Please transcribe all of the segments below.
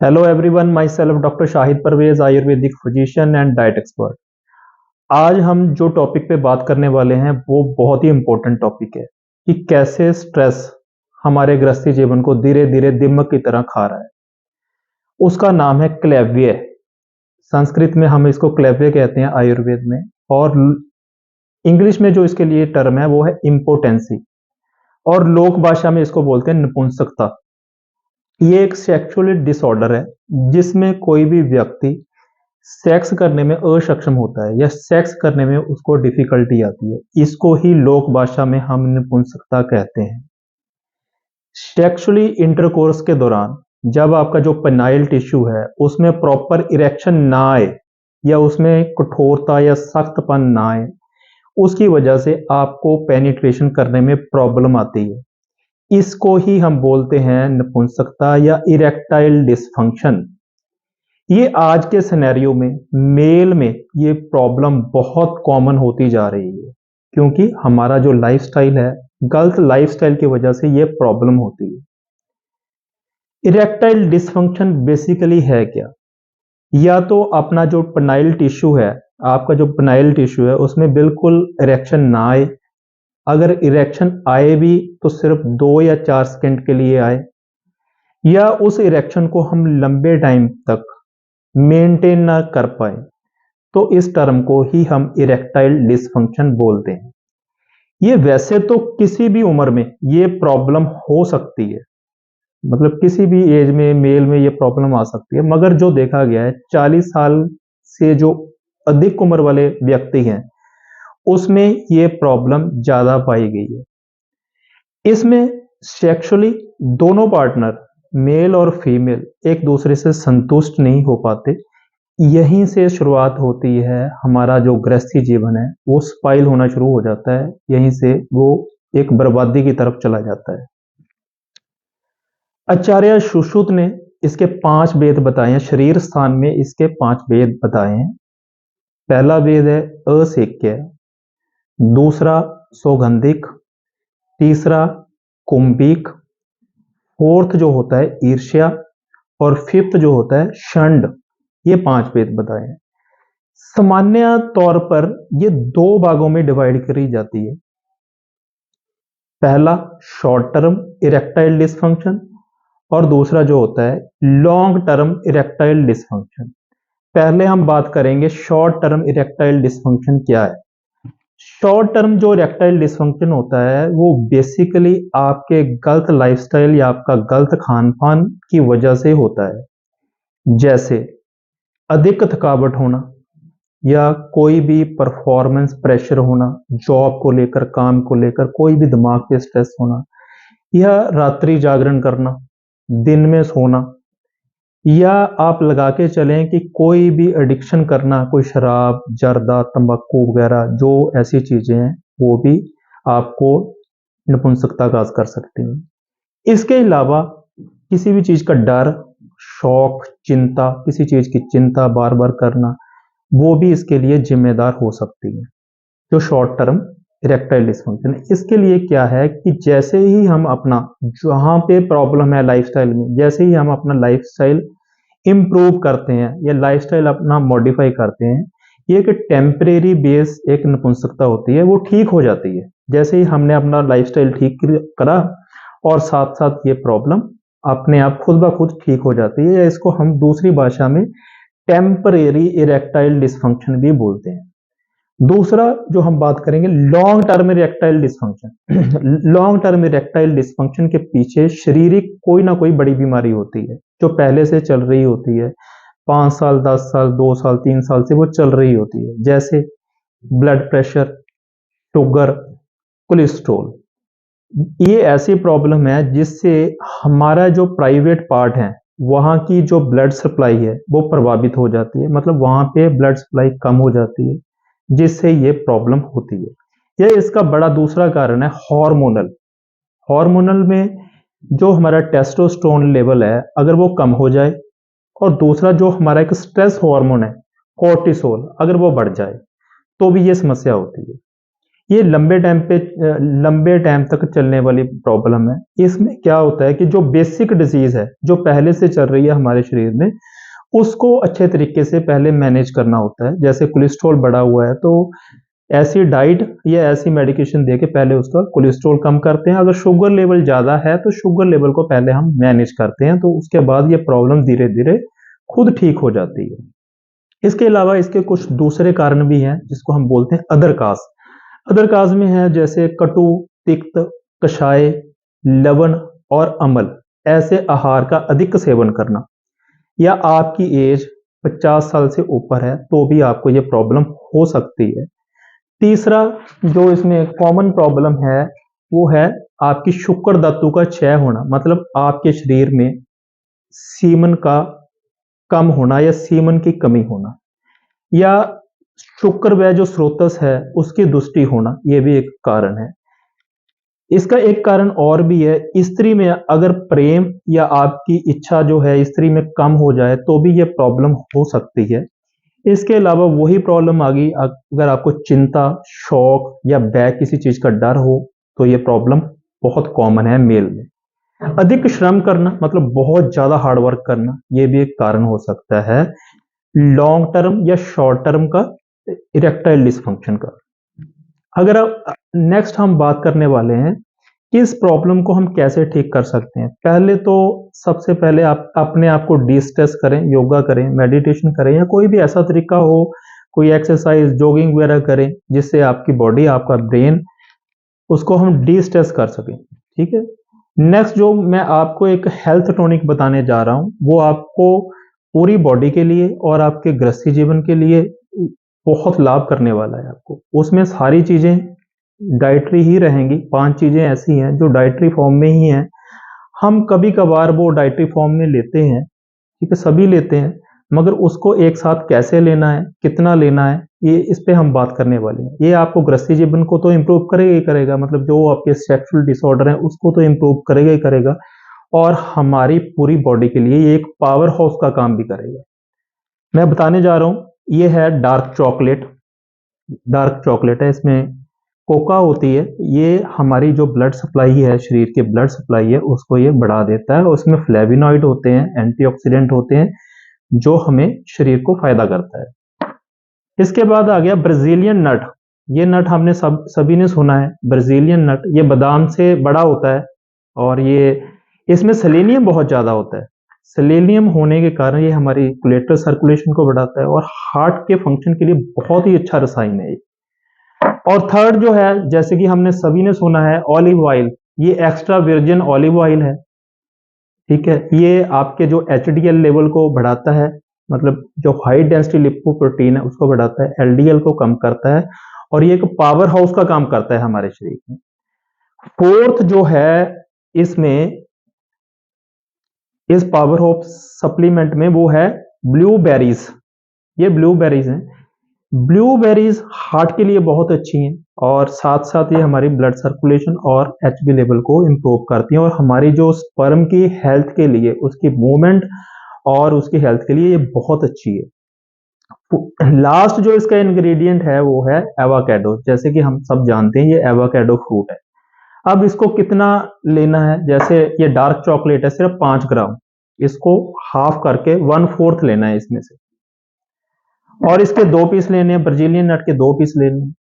Hello everyone, myself doctor Shahid Parvez, ayurvedic physician and diet expert. आज हम जो topic पे बात करने वाले हैं वो बहुत ही इंपॉर्टेंट टॉपिक है कि कैसे स्ट्रेस हमारे गृहस्थी जीवन को धीरे धीरे दिमक की तरह खा रहा है। उसका नाम है क्लैव्य। संस्कृत में हम इसको क्लैव्य कहते हैं, आयुर्वेद में। और इंग्लिश में जो इसके लिए टर्म है वो है इम्पोटेंसी, और लोक भाषा में इसको बोलते हैं नपुंसकता। ये एक सेक्सुअल डिसऑर्डर है जिसमें कोई भी व्यक्ति सेक्स करने में अक्षम होता है या सेक्स करने में उसको डिफिकल्टी आती है। इसको ही लोक भाषा में हम नपुंसकता कहते हैं। सेक्सुअली इंटरकोर्स के दौरान जब आपका जो पेनाइल टिश्यू है उसमें प्रॉपर इरेक्शन ना आए या उसमें कठोरता या सख्तपन ना आए, उसकी वजह से आपको पेनिट्रेशन करने में प्रॉब्लम आती है। इसको ही हम बोलते हैं नपुंसकता या इरेक्टाइल डिसफंक्शन। ये आज के सिनेरियो में मेल में ये प्रॉब्लम बहुत कॉमन होती जा रही है, क्योंकि हमारा जो लाइफस्टाइल है, गलत लाइफस्टाइल की वजह से ये प्रॉब्लम होती है। इरेक्टाइल डिसफंक्शन बेसिकली है क्या? या तो अपना जो पेनाइल टिश्यू है, आपका जो पेनाइल टिश्यू है उसमें बिल्कुल इरेक्शन ना आए। अगर इरेक्शन आए भी तो सिर्फ 2 या 4 सेकंड के लिए आए, या उस इरेक्शन को हम लंबे टाइम तक मेंटेन ना कर पाए, तो इस टर्म को ही हम इरेक्टाइल डिसफंक्शन बोलते हैं। ये वैसे तो किसी भी उम्र में ये प्रॉब्लम हो सकती है, मतलब किसी भी एज में मेल में ये प्रॉब्लम आ सकती है, मगर जो देखा गया है 40 साल से जो अधिक उम्र वाले व्यक्ति हैं उसमें ये प्रॉब्लम ज्यादा पाई गई है। इसमें सेक्सुअली दोनों पार्टनर, मेल और फीमेल, एक दूसरे से संतुष्ट नहीं हो पाते। यहीं से शुरुआत होती है, हमारा जो गृहस्थी जीवन है वो स्पाइल होना शुरू हो जाता है। यहीं से वो एक बर्बादी की तरफ चला जाता है। आचार्य सुश्रुत ने इसके 5 वेद बताए हैं, शरीर स्थान में इसके 5 वेद बताए हैं। पहला वेद है असेक्य, दूसरा सौगंधिक, तीसरा कुंभिक, फोर्थ जो होता है ईर्ष्या, और फिफ्थ जो होता है षंड। ये 5 वेद बताए हैं। सामान्य तौर पर ये 2 भागों में डिवाइड करी जाती है। पहला शॉर्ट टर्म इरेक्टाइल डिसफंक्शन, और दूसरा जो होता है लॉन्ग टर्म इरेक्टाइल डिसफंक्शन। पहले हम बात करेंगे शॉर्ट टर्म इरेक्टाइल डिसफंक्शन क्या है। शॉर्ट टर्म जो इरेक्टाइल डिसफंक्शन होता है वो बेसिकली आपके गलत लाइफस्टाइल या आपका गलत खान पान की वजह से होता है। जैसे अधिक थकावट होना, या कोई भी परफॉर्मेंस प्रेशर होना, जॉब को लेकर, काम को लेकर कोई भी दिमाग पे स्ट्रेस होना, या रात्रि जागरण करना, दिन में सोना, या आप लगा के चलें कि कोई भी एडिक्शन करना, कोई शराब, जर्दा, तंबाकू वगैरह जो ऐसी चीजें हैं वो भी आपको नपुंसकता का कर सकती हैं। इसके अलावा किसी भी चीज का डर, शौक, चिंता, किसी चीज की चिंता बार बार करना, वो भी इसके लिए जिम्मेदार हो सकती है, जो शॉर्ट टर्म इरेक्टाइल डिसफंक्शन है। इसके लिए क्या है कि जैसे ही हम अपना, जहां पे प्रॉब्लम है लाइफस्टाइल में, जैसे ही हम अपना लाइफस्टाइल इंप्रूव करते हैं या लाइफस्टाइल अपना मॉडिफाई करते हैं, ये एक टेम्परेरी बेस एक नपुंसकता होती है, वो ठीक हो जाती है। जैसे ही हमने अपना लाइफस्टाइल ठीक करा और साथ साथ ये प्रॉब्लम अपने आप खुद ब खुद ठीक हो जाती है, या इसको हम दूसरी भाषा में टेम्परेरी इरेक्टाइल डिसफंक्शन भी बोलते हैं। दूसरा जो हम बात करेंगे long term erectile dysfunction. Long term erectile dysfunction के पीछे शारीरिक कोई ना कोई बड़ी बीमारी होती है जो पहले से चल रही होती है, 5 साल, 10 साल, 2 साल, 3 साल से वो चल रही होती है। जैसे ब्लड प्रेशर, शुगर, कोलेस्ट्रॉल। ये ऐसी प्रॉब्लम है जिससे हमारा जो प्राइवेट पार्ट है, वहां की जो ब्लड सप्लाई है वो प्रभावित हो जाती है, मतलब वहां पे ब्लड सप्लाई कम हो जाती है, जिससे ये प्रॉब्लम होती है। यह इसका बड़ा दूसरा कारण है हार्मोनल। हार्मोनल में जो हमारा टेस्टोस्टेरोन लेवल है अगर वो कम हो जाए, और दूसरा जो हमारा एक स्ट्रेस हार्मोन है कोर्टिसोल, अगर वो बढ़ जाए, तो भी ये समस्या होती है। ये लंबे टाइम तक चलने वाली प्रॉब्लम है। इसमें क्या होता है कि जो बेसिक डिजीज है जो पहले से चल रही है हमारे शरीर में, उसको अच्छे तरीके से पहले मैनेज करना होता है। जैसे कोलेस्ट्रॉल बढ़ा हुआ है तो ऐसी डाइट या ऐसी मेडिकेशन देके पहले उसका कोलेस्ट्रॉल कम करते हैं। अगर शुगर लेवल ज़्यादा है तो शुगर लेवल को पहले हम मैनेज करते हैं, तो उसके बाद ये प्रॉब्लम धीरे धीरे खुद ठीक हो जाती है। इसके अलावा इसके कुछ दूसरे कारण भी हैं जिसको हम बोलते हैं अदर काज। अदर काज में है जैसे कटु, तिक्त, कषाय, लवण और अम्ल ऐसे आहार का अधिक सेवन करना, या आपकी एज 50 साल से ऊपर है तो भी आपको ये प्रॉब्लम हो सकती है। तीसरा जो इसमें कॉमन प्रॉब्लम है वो है आपकी शुक्र धातु का क्षय होना, मतलब आपके शरीर में सीमन का कम होना या सीमन की कमी होना, या शुक्र वह जो स्रोतस है उसकी दुष्टि होना, ये भी एक कारण है। इसका एक कारण और भी है, स्त्री में अगर प्रेम या आपकी इच्छा जो है स्त्री में कम हो जाए तो भी ये प्रॉब्लम हो सकती है। इसके अलावा वही प्रॉब्लम आ गई अगर आपको चिंता, शौक या बैक किसी चीज का डर हो तो ये प्रॉब्लम बहुत कॉमन है मेल में। अधिक श्रम करना मतलब बहुत ज्यादा हार्ड वर्क करना, ये भी एक कारण हो सकता है लॉन्ग टर्म या शॉर्ट टर्म का इरेक्टाइल डिसफंक्शन का। अगर नेक्स्ट हम बात करने वाले हैं कि इस प्रॉब्लम को हम कैसे ठीक कर सकते हैं। पहले तो सबसे पहले आप अपने आप को डिस्ट्रेस करें, योगा करें, मेडिटेशन करें, या कोई भी ऐसा तरीका हो, कोई एक्सरसाइज, जॉगिंग वगैरह करें जिससे आपकी बॉडी, आपका ब्रेन, उसको हम डिस्ट्रेस कर सकें। ठीक है। नेक्स्ट जो मैं आपको एक हेल्थ टॉनिक बताने जा रहा हूं वो आपको पूरी बॉडी के लिए और आपके गृहस्थी जीवन के लिए बहुत लाभ करने वाला है आपको। उसमें सारी चीजें डाइटरी ही रहेंगी। 5 चीजें ऐसी हैं जो डाइटरी फॉर्म में ही हैं। हम कभी कभार वो डाइटरी फॉर्म में लेते हैं, ठीक है, सभी लेते हैं, मगर उसको एक साथ कैसे लेना है, कितना लेना है, ये इस पे हम बात करने वाले हैं। ये आपको गृहस्थी जीवन को तो इम्प्रूव करेगा ही करेगा, मतलब जो आपके सेक्सुअल डिसऑर्डर है उसको तो इम्प्रूव करेगा ही करेगा, और हमारी पूरी बॉडी के लिए ये एक पावर हाउस का काम भी करेगा। मैं बताने जा रहा हूं, ये है डार्क चॉकलेट। डार्क चॉकलेट है, इसमें कोका होती है। ये हमारी जो ब्लड सप्लाई है, शरीर के ब्लड सप्लाई है, उसको ये बढ़ा देता है। और उसमें फ्लेविनॉइड होते हैं, एंटीऑक्सीडेंट होते हैं, जो हमें शरीर को फायदा करता है। इसके बाद आ गया ब्राजीलियन नट। ये नट हमने सभी ने सुना है, ब्राजीलियन नट। ये बादाम से बड़ा होता है और ये इसमें सेलेनियम बहुत ज्यादा होता है। सेलेनियम होने के कारण ये हमारी कोलेट्रल सर्कुलेशन को बढ़ाता है और हार्ट के फंक्शन के लिए बहुत ही अच्छा रसायन है ये। और थर्ड जो है, जैसे कि हमने सभी ने सुना है, ऑलिव ऑयल। ये एक्स्ट्रा वर्जिन ऑलिव ऑयल है, ठीक है। ये आपके जो एचडीएल लेवल को बढ़ाता है, मतलब जो हाई डेंसिटी लिपोप्रोटीन है उसको बढ़ाता है, एलडीएल को कम करता है, और ये एक पावर हाउस का काम करता है हमारे शरीर में। फोर्थ जो है इसमें, इस पावर हाउस सप्लीमेंट में, वो है ब्लूबेरीज। ये ब्लूबेरीज हैं। ब्लूबेरीज हार्ट के लिए बहुत अच्छी हैं, और साथ साथ ये हमारी ब्लड सर्कुलेशन और एचबी लेवल को इम्प्रूव करती हैं, और हमारी जो स्पर्म की हेल्थ के लिए, उसकी मूवमेंट और उसकी हेल्थ के लिए ये बहुत अच्छी है। लास्ट जो इसका इंग्रेडिएंट है वो है एवोकाडो। जैसे कि हम सब जानते हैं ये एवोकाडो फ्रूट है। अब इसको कितना लेना है, जैसे ये डार्क चॉकलेट है सिर्फ 5 ग्राम, इसको हाफ करके 1/4 लेना है इसमें से, और इसके 2 पीस लेने हैं, ब्राजीलियन नट के 2 पीस लेने हैं।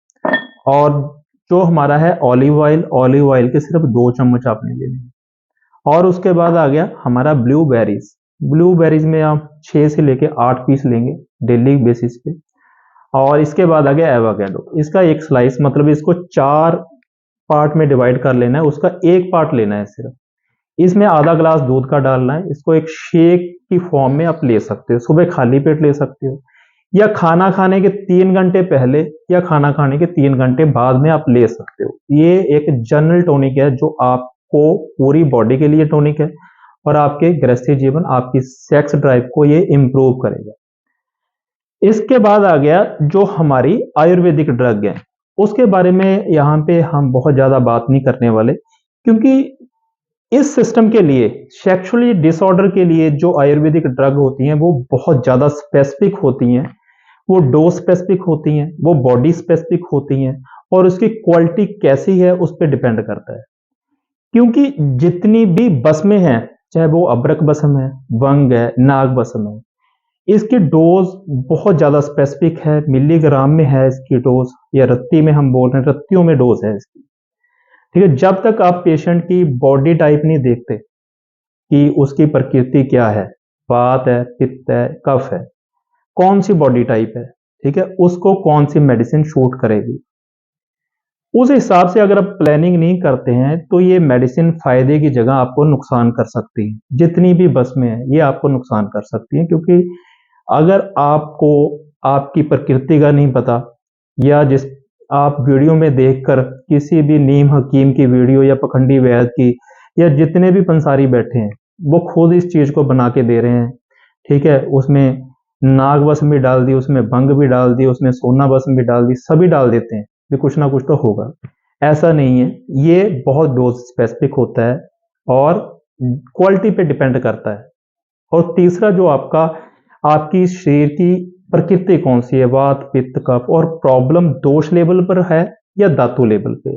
और जो हमारा है ऑलिव ऑयल के सिर्फ 2 चम्मच आपने लेने हैं। और उसके बाद आ गया हमारा ब्लूबेरीज। ब्लूबेरीज में आप 6 से लेके 8 पीस लेंगे डेली बेसिस पे। और इसके बाद आ गया एवोकाडो। इसका एक स्लाइस, मतलब इसको 4 पार्ट में डिवाइड कर लेना है, उसका 1 पार्ट लेना है सिर्फ। इसमें आधा ग्लास दूध का डालना है। इसको एक शेक की फॉर्म में आप ले सकते हो, सुबह खाली पेट ले सकते हो, या खाना खाने के 3 घंटे पहले या खाना खाने के 3 घंटे बाद में आप ले सकते हो। ये एक जनरल टॉनिक है जो आपको पूरी बॉडी के लिए टॉनिक है, और आपके गृहस्थी जीवन, आपकी सेक्स ड्राइव को ये इंप्रूव करेगा। इसके बाद आ गया जो हमारी आयुर्वेदिक ड्रग है, उसके बारे में यहाँ पे हम बहुत ज्यादा बात नहीं करने वाले, क्योंकि इस सिस्टम के लिए, सेक्सुअली डिसऑर्डर के लिए जो आयुर्वेदिक ड्रग होती हैं वो बहुत ज्यादा स्पेसिफिक होती हैं, वो डोज स्पेसिफिक होती हैं, वो बॉडी स्पेसिफिक होती हैं, और उसकी क्वालिटी कैसी है उस पर डिपेंड करता है। क्योंकि जितनी भी बसमें हैं, चाहे वो अबरक बसम है, वंग है, नाग बसम है, इसकी डोज बहुत ज्यादा स्पेसिफिक है, मिलीग्राम में है इसकी डोज, या रत्ती में हम बोल रहे हैं, रत्तियों में डोज है इसकी। ठीक है, जब तक आप पेशेंट की बॉडी टाइप नहीं देखते कि उसकी प्रकृति क्या है, वात है, पित्त है, कफ है, कौन सी बॉडी टाइप है, ठीक है, उसको कौन सी मेडिसिन शूट करेगी, उस हिसाब से अगर आप प्लानिंग नहीं करते हैं तो ये मेडिसिन फायदे की जगह आपको नुकसान कर सकती है। जितनी भी बस में है ये आपको नुकसान कर सकती है, क्योंकि अगर आपको आपकी प्रकृति का नहीं पता, या जिस आप वीडियो में देखकर किसी भी नीम हकीम की वीडियो या पखंडी वैद्य की, या जितने भी पंसारी बैठे हैं वो खुद इस चीज को बना के दे रहे हैं, ठीक है, उसमें नाग भस्म भी डाल दी, उसमें भंग भी डाल दी, उसमें सोना भस्म भी डाल दी, सभी डाल देते हैं भी कुछ ना कुछ तो होगा। ऐसा नहीं है, ये बहुत डोज स्पेसिफिक होता है और क्वालिटी पे डिपेंड करता है। और तीसरा जो आपका आपकी शरीर की प्रकृति कौन सी है, वात पित्त कफ, और प्रॉब्लम दोष लेवल पर है या धातु लेवल पे,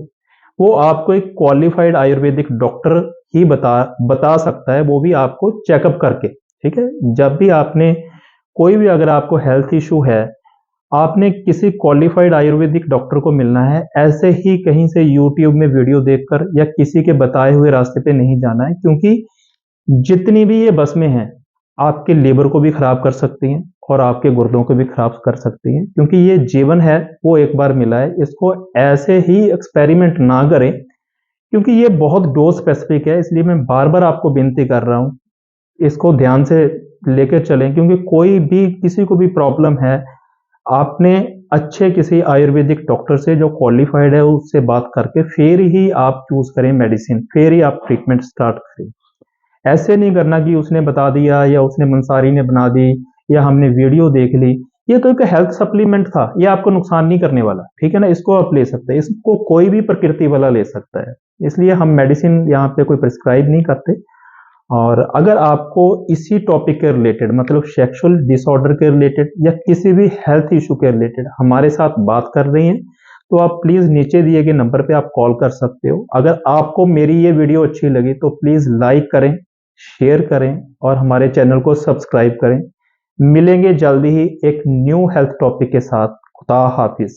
वो आपको एक क्वालिफाइड आयुर्वेदिक डॉक्टर ही बता सकता है, वो भी आपको चेकअप करके। ठीक है, जब भी आपने कोई भी अगर आपको हेल्थ इशू है, आपने किसी क्वालिफाइड आयुर्वेदिक डॉक्टर को मिलना है, ऐसे ही कहीं से यूट्यूब में वीडियो देखकर या किसी के बताए हुए रास्ते पे नहीं जाना है, क्योंकि जितनी भी ये बसमें हैं आपके लीवर को भी खराब कर सकती हैं और आपके गुर्दों को भी खराब कर सकती हैं, क्योंकि ये जीवन है वो एक बार मिला है, इसको ऐसे ही एक्सपेरिमेंट ना करें, क्योंकि ये बहुत डोज स्पेसिफिक है। इसलिए मैं बार बार आपको विनती कर रहा हूँ, इसको ध्यान से लेकर चलें, क्योंकि कोई भी किसी को भी प्रॉब्लम है, आपने अच्छे किसी आयुर्वेदिक डॉक्टर से जो क्वालिफाइड है उससे बात करके फिर ही आप चूज करें मेडिसिन, फिर ही आप ट्रीटमेंट स्टार्ट करें। ऐसे नहीं करना कि उसने बता दिया या उसने मंसारी ने बना दी या हमने वीडियो देख ली, ये तो एक हेल्थ सप्लीमेंट था, ये आपको नुकसान नहीं करने वाला, ठीक है ना, इसको आप ले सकते हैं, इसको कोई भी प्रकृति वाला ले सकता है। इसलिए हम मेडिसिन यहाँ पे कोई प्रिस्क्राइब नहीं करते। और अगर आपको इसी टॉपिक के रिलेटेड, मतलब सेक्सुअल डिसऑर्डर के रिलेटेड या किसी भी हेल्थ इशू के रिलेटेड हमारे साथ बात कर रही हैं, तो आप प्लीज नीचे दिए गए नंबर पे आप कॉल कर सकते हो। अगर आपको मेरी ये वीडियो अच्छी लगी तो प्लीज लाइक करें, शेयर करें और हमारे चैनल को सब्सक्राइब करें। मिलेंगे जल्दी ही एक न्यू हेल्थ टॉपिक के साथ। खुदा हाफिज।